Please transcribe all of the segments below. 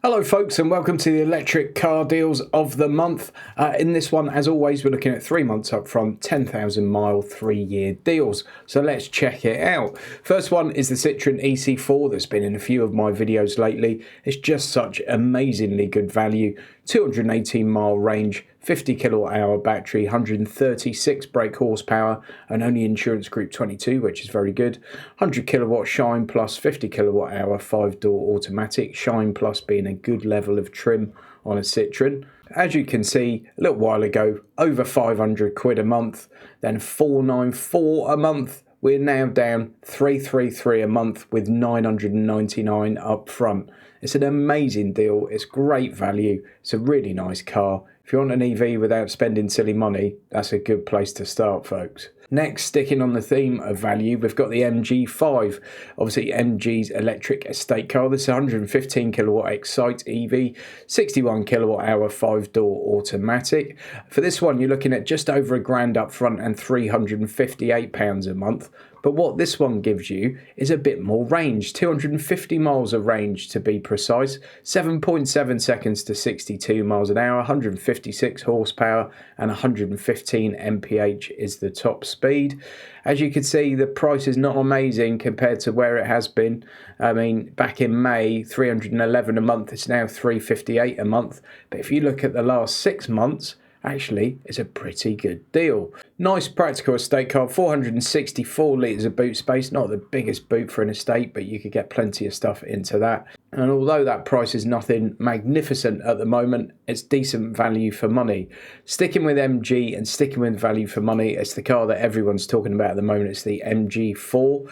Hello folks, and welcome to the electric car deals of the month. In this one, as always, we're looking at 3 months up front, 10,000 mile, 3-year deals. So let's check it out. First one is the Citroen 𝗖𝗵𝗆 that's been in a few of my videos lately. It's just such amazingly good value. 218 mile range, 50 kilowatt hour battery, 136 brake horsepower, and only insurance group 22, which is very good. 100 kilowatt Shine Plus, 50 kilowatt hour, 5-door automatic. Shine Plus being a good level of trim on a Citroen. As you can see, a little while ago, over 500 quid a month, then 494 a month. We're now down 333 a month with 999 up front. It's an amazing deal. It's great value. It's a really nice car. If you want an EV without spending silly money, that's a good place to start, folks. Next, sticking on the theme of value, we've got the MG5. Obviously, MG's electric estate car. This is 115 kilowatt 𝗖𝗵𝗆 EV, 61 kilowatt hour, 5-door automatic. For this one, you're looking at just over £1,000 up front and £358 a month. But what this one gives you is a bit more range, 250 miles of range to be precise, 7.7 seconds to 62 miles an hour, 156 horsepower and 115 mph is the top speed. As you can see, the price is not amazing compared to where it has been. I mean, back in May, 311 a month, it's now 358 a month. But if you look at the last 6 months, actually, it's a pretty good deal. Nice practical estate car, 464 litres of boot space. Not the biggest boot for an estate, but you could get plenty of stuff into that. And although that price is nothing magnificent at the moment, it's decent value for money. Sticking with MG and sticking with value for money, it's the car that everyone's talking about at the moment. It's the MG4.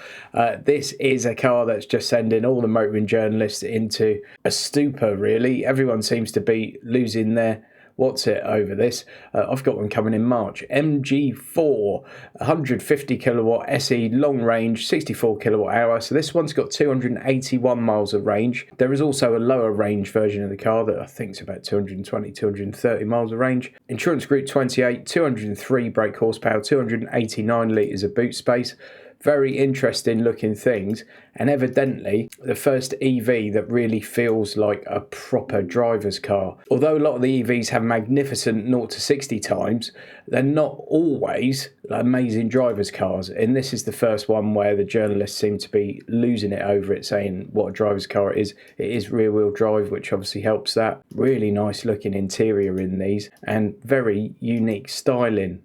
This is a car that's just sending all the motoring journalists into a stupor, really. Everyone seems to be losing their over this. I've got one coming in March. MG4, 150 kilowatt SE long range, 64 kilowatt hour. So this one's got 281 miles of range. There is also a lower range version of the car that I think is about 220, 230 miles of range. Insurance group 28, 203 brake horsepower, 289 litres of boot space. Very interesting looking things, and evidently the first EV that really feels like a proper driver's car. Although a lot of the EVs have magnificent 0 to 60 times, they're not always amazing driver's cars, and this is the first one where the journalists seem to be losing it over it, saying what a driver's car it is. It is rear wheel drive, which obviously helps that. Really nice looking interior in these and very unique styling.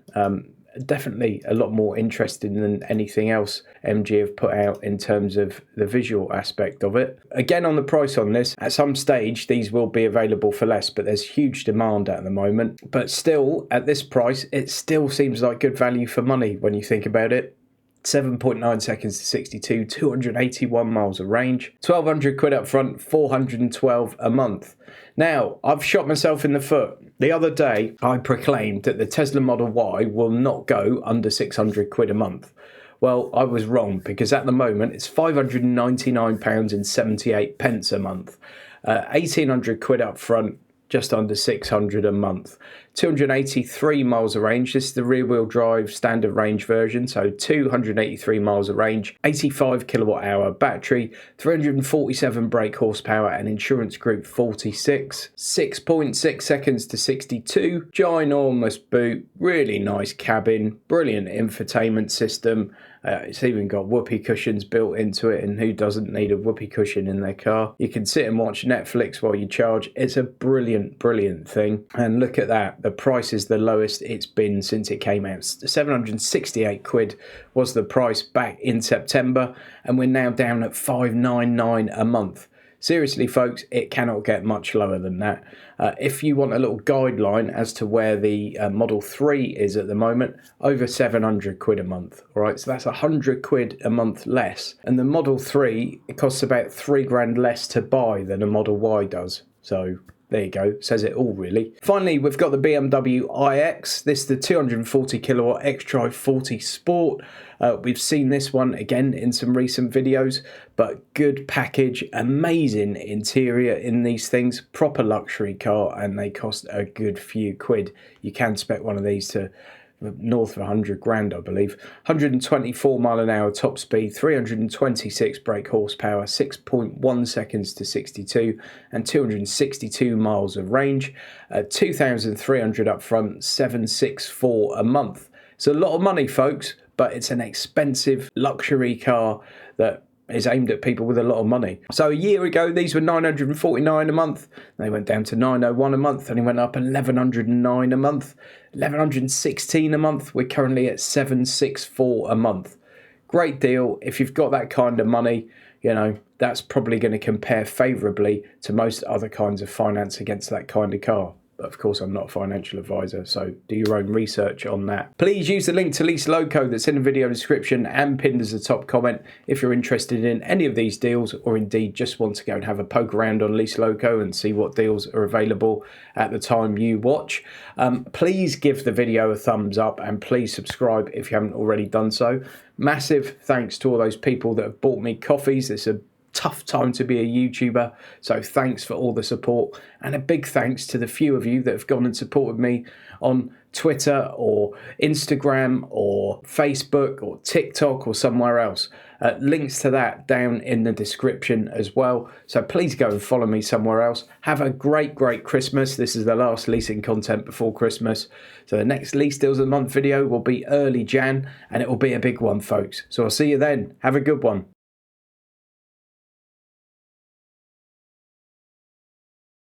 Definitely a lot more interesting than anything else MG have put out in terms of the visual aspect of it. Again, on the price on this, at some stage these will be available for less, but there's huge demand at the moment. But still, at this price, it still seems like good value for money when you think about it. 7.9 seconds to 62, 281 miles of range, 1,200 quid up front, 412 a month. Now, I've shot myself in the foot. The other day, I proclaimed that the Tesla Model Y will not go under 600 quid a month. Well, I was wrong, because at the moment, it's £599.78 a month. 1,800 quid up front, just under 600 a month. 283 miles of range. This is the rear wheel drive standard range version, so 283 miles of range, 85 kilowatt hour battery, 347 brake horsepower and insurance group 46, 6.6 seconds to 62, ginormous boot, really nice cabin, brilliant infotainment system. It's even got whoopee cushions built into it, and who doesn't need a whoopee cushion in their car? You can sit and watch Netflix while you charge. It's a brilliant thing. And look at that, the price is the lowest it's been since it came out. 768 quid was the price back in September, and we're now down at 599 a month. Seriously, folks, it cannot get much lower than that. If you want a little guideline as to where the Model 3 is at the moment, over 700 quid a month. All right, so that's 100 quid a month less. And the Model 3, it costs about £3,000 less to buy than a Model Y does. So there you go, says it all really. Finally, we've got the BMW iX. This is the 240 kilowatt xDrive 40 Sport. We've seen this one again in some recent videos, but good package, amazing interior in these things, proper luxury car, and they cost a good few quid. You can spec one of these to north of 100 grand, I believe. 124 mile an hour top speed, 326 brake horsepower, 6.1 seconds to 62, and 262 miles of range. 2,300 up front, 764 a month. It's a lot of money, folks, but it's an expensive luxury car that is aimed at people with a lot of money. So a year ago, these were 949 a month. They went down to 901 a month, and it went up 1,109 a month, 1,116 a month. We're currently at 764 a month. Great deal. If you've got that kind of money, you know, that's probably going to compare favourably to most other kinds of finance against that kind of car. But of course, I'm not a financial advisor, so do your own research on that. Please use the link to Lease Loco that's in the video description and pinned as a top comment if you're interested in any of these deals, or indeed just want to go and have a poke around on Lease Loco and see what deals are available at the time you watch. Please give the video a thumbs up and please subscribe if you haven't already done so. Massive thanks to all those people that have bought me coffees. It's a tough time to be a YouTuber, so thanks for all the support, and a big thanks to the few of you that have gone and supported me on Twitter or Instagram or Facebook or TikTok or somewhere else. Links to that down in the description as well, so please go and follow me somewhere else. Have a great Christmas. This is the last leasing content before Christmas, so the next Lease Deals of the Month video will be early Jan, and it will be a big one, folks, so I'll see you then. Have a good one.